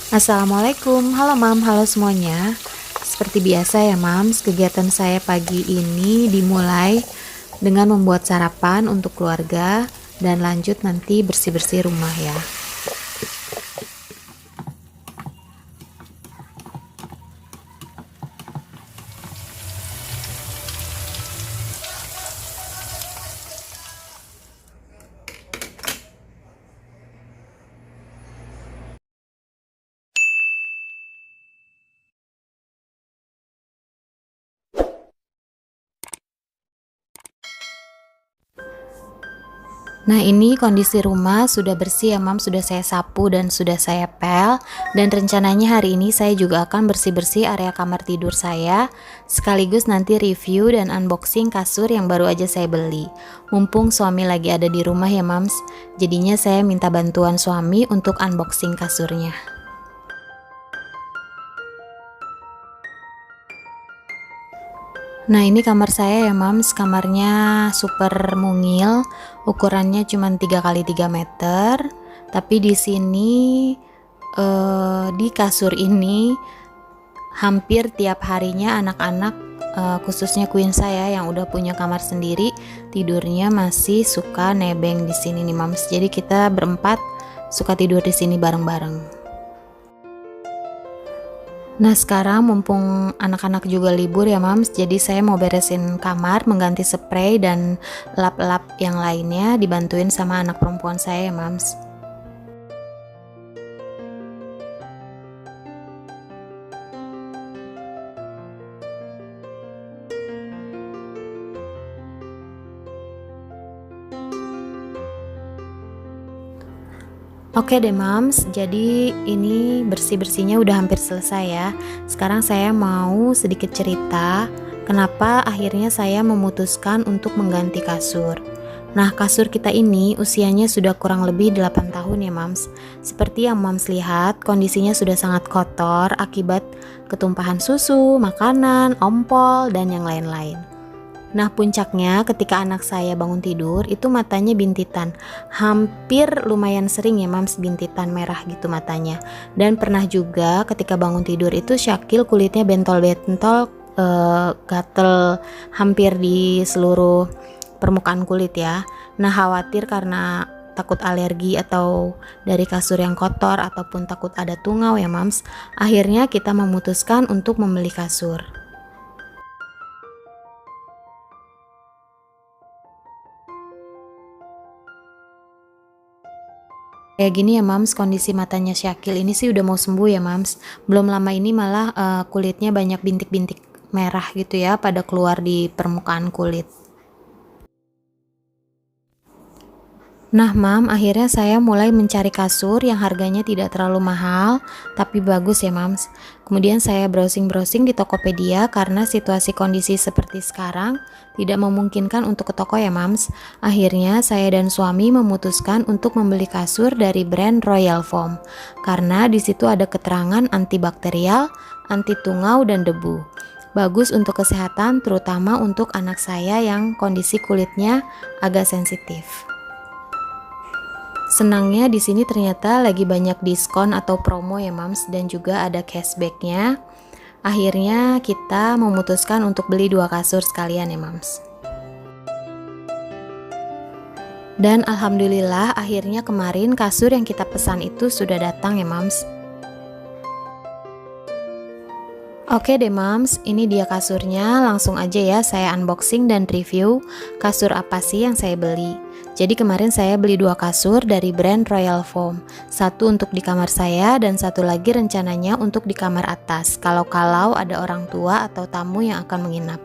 Assalamualaikum, halo Mam, halo semuanya. Seperti biasa ya Mams, kegiatan saya pagi ini dimulai dengan membuat sarapan untuk keluarga dan lanjut nanti bersih-bersih rumah ya. Nah, ini kondisi rumah sudah bersih ya Mam, sudah saya sapu dan sudah saya pel. Dan rencananya hari ini saya juga akan bersih-bersih area kamar tidur saya, sekaligus nanti review dan unboxing kasur yang baru aja saya beli. Mumpung suami lagi ada di rumah ya Mams, jadinya saya minta bantuan suami untuk unboxing kasurnya. Nah, ini kamar saya ya Mams, kamarnya super mungil, ukurannya cuma 3 kali 3 meter. Tapi di sini di kasur ini hampir tiap harinya anak-anak, khususnya queen saya yang udah punya kamar sendiri, tidurnya masih suka nebeng di sini nih Mams. Jadi kita berempat suka tidur di sini bareng-bareng. Nah, sekarang mumpung anak-anak juga libur ya Mams, jadi saya mau beresin kamar, mengganti spray dan lap-lap yang lainnya, dibantuin sama anak perempuan saya ya Mams. Oke deh Mams, jadi ini bersih-bersihnya udah hampir selesai ya. Sekarang saya mau sedikit cerita kenapa akhirnya saya memutuskan untuk mengganti kasur. Nah, kasur kita ini usianya sudah kurang lebih 8 tahun ya Mams. Seperti yang Mams lihat, kondisinya sudah sangat kotor akibat ketumpahan susu, makanan, ompol, dan yang lain-lain. Nah, puncaknya ketika anak saya bangun tidur itu matanya bintitan. Hampir lumayan sering ya Mams, bintitan merah gitu matanya. Dan pernah juga ketika bangun tidur itu Syakil kulitnya bentol-bentol, gatel hampir di seluruh permukaan kulit ya. Nah, khawatir karena takut alergi atau dari kasur yang kotor ataupun takut ada tungau ya Mams. Akhirnya kita memutuskan untuk membeli kasur. Kayak gini ya Mams, kondisi matanya Syakil ini sih udah mau sembuh ya Mams. Belum lama ini malah kulitnya banyak bintik-bintik merah gitu ya, pada keluar di permukaan kulit. Nah Mam, akhirnya saya mulai mencari kasur yang harganya tidak terlalu mahal, tapi bagus ya Mams. Kemudian saya browsing-browsing di Tokopedia karena situasi kondisi seperti sekarang tidak memungkinkan untuk ke toko ya Mams. Akhirnya saya dan suami memutuskan untuk membeli kasur dari brand Royal Foam karena di situ ada keterangan antibakterial, anti tungau dan debu. Bagus untuk kesehatan, terutama untuk anak saya yang kondisi kulitnya agak sensitif. Senangnya di sini ternyata lagi banyak diskon atau promo ya Mams, dan juga ada cashbacknya. Akhirnya kita memutuskan untuk beli 2 kasur sekalian ya Mams. Dan alhamdulillah akhirnya kemarin kasur yang kita pesan itu sudah datang ya Mams. Oke deh Mams, ini dia kasurnya. Langsung aja ya saya unboxing dan review kasur apa sih yang saya beli. Jadi kemarin saya beli 2 kasur dari brand Royal Foam. Satu untuk di kamar saya dan satu lagi rencananya untuk di kamar atas, kalau-kalau ada orang tua atau tamu yang akan menginap.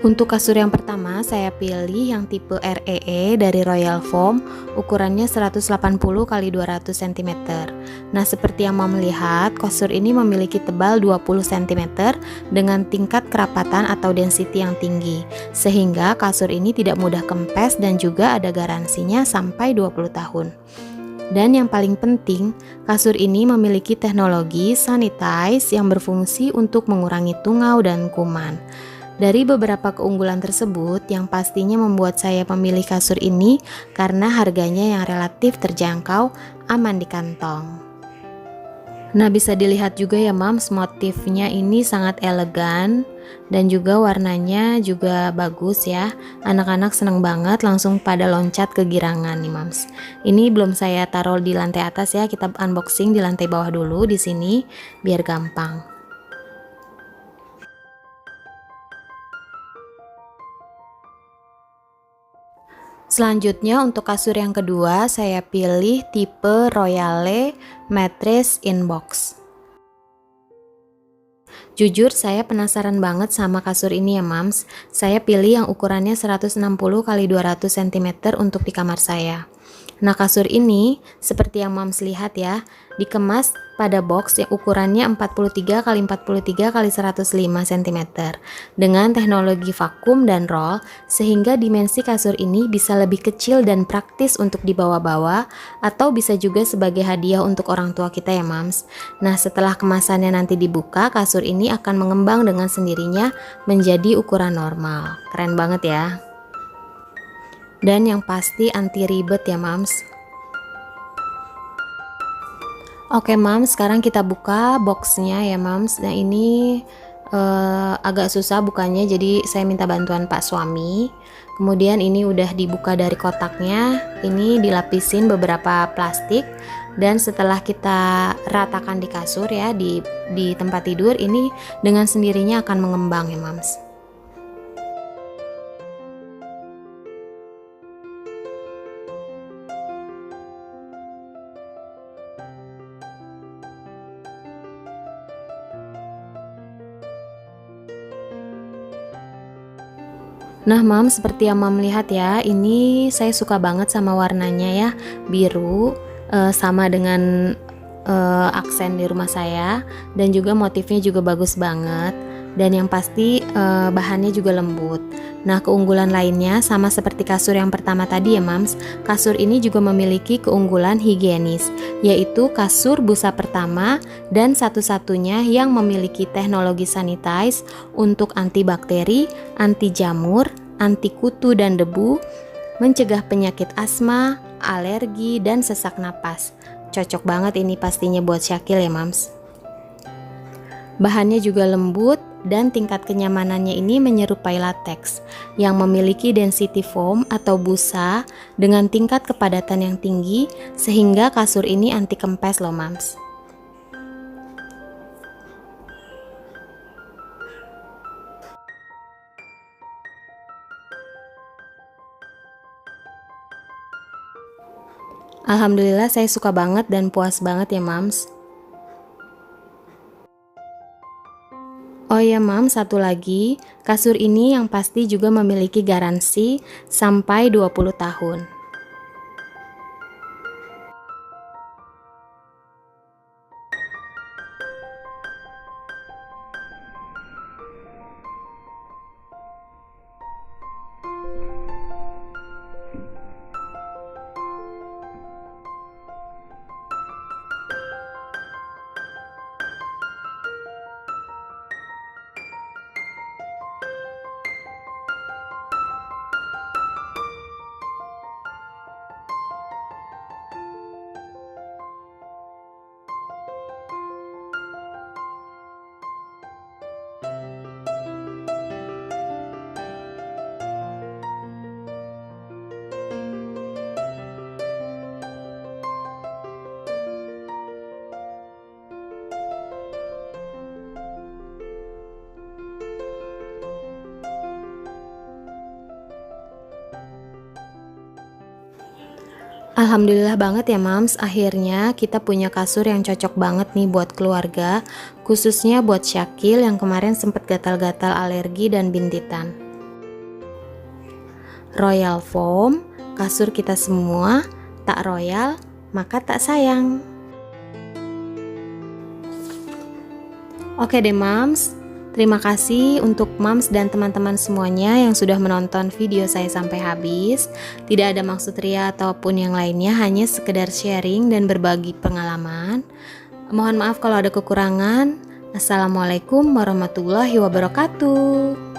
Untuk kasur yang pertama saya pilih yang tipe REE dari Royal Foam, ukurannya 180 x 200 cm. Nah, seperti yang mau melihat, kasur ini memiliki tebal 20 cm dengan tingkat kerapatan atau density yang tinggi, sehingga kasur ini tidak mudah kempes dan juga ada garansinya sampai 20 tahun. Dan yang paling penting, kasur ini memiliki teknologi sanitize yang berfungsi untuk mengurangi tungau dan kuman. Dari beberapa keunggulan tersebut, yang pastinya membuat saya memilih kasur ini karena harganya yang relatif terjangkau, aman di kantong. Nah, bisa dilihat juga ya Mams, motifnya ini sangat elegan dan juga warnanya juga bagus ya. Anak-anak seneng banget, langsung pada loncat kegirangan nih Mams. Ini belum saya taruh di lantai atas ya, kita unboxing di lantai bawah dulu di sini biar gampang. Selanjutnya untuk kasur yang kedua saya pilih tipe Royale Mattress Inbox. Jujur saya penasaran banget sama kasur ini ya Mams. Saya pilih yang ukurannya 160 x 200 cm untuk di kamar saya. Nah, kasur ini seperti yang Mams lihat ya, dikemas pada box yang ukurannya 43 x 43 x 105 cm dengan teknologi vakum dan roll, sehingga dimensi kasur ini bisa lebih kecil dan praktis untuk dibawa-bawa atau bisa juga sebagai hadiah untuk orang tua kita ya Mams. Nah, setelah kemasannya nanti dibuka, kasur ini akan mengembang dengan sendirinya menjadi ukuran normal. Keren banget ya. Dan yang pasti anti ribet ya Mams. Oke Mams, sekarang kita buka boxnya ya Mams. Nah ini agak susah bukanya, jadi saya minta bantuan Pak suami. Kemudian ini udah dibuka dari kotaknya, ini dilapisin beberapa plastik. Dan setelah kita ratakan di kasur ya, di tempat tidur, ini dengan sendirinya akan mengembang ya Mams. Nah Mam, seperti yang Mam lihat ya, ini saya suka banget sama warnanya ya, biru, sama dengan aksen di rumah saya, dan juga motifnya juga bagus banget, dan yang pasti bahannya juga lembut. Nah, keunggulan lainnya sama seperti kasur yang pertama tadi ya Mams, kasur ini juga memiliki keunggulan higienis, yaitu kasur busa pertama dan satu-satunya yang memiliki teknologi sanitize untuk antibakteri, anti jamur, anti kutu dan debu, mencegah penyakit asma, alergi, dan sesak napas. Cocok banget ini pastinya buat Syakil ya Mams. Bahannya juga lembut dan tingkat kenyamanannya ini menyerupai latex yang memiliki density foam atau busa dengan tingkat kepadatan yang tinggi, sehingga kasur ini anti kempes loh Mams. Alhamdulillah saya suka banget dan puas banget ya Mams. Oh ya Mam, satu lagi, kasur ini yang pasti juga memiliki garansi sampai 20 tahun. Alhamdulillah banget ya Mams, akhirnya kita punya kasur yang cocok banget nih buat keluarga, khususnya buat Syakil yang kemarin sempat gatal-gatal alergi dan bintitan. Royal Foam, kasur kita semua, tak royal maka tak sayang. Oke deh Mams, terima kasih untuk Mams dan teman-teman semuanya yang sudah menonton video saya sampai habis. Tidak ada maksud ria ataupun yang lainnya, hanya sekedar sharing dan berbagi pengalaman. Mohon maaf kalau ada kekurangan. Assalamualaikum warahmatullahi wabarakatuh.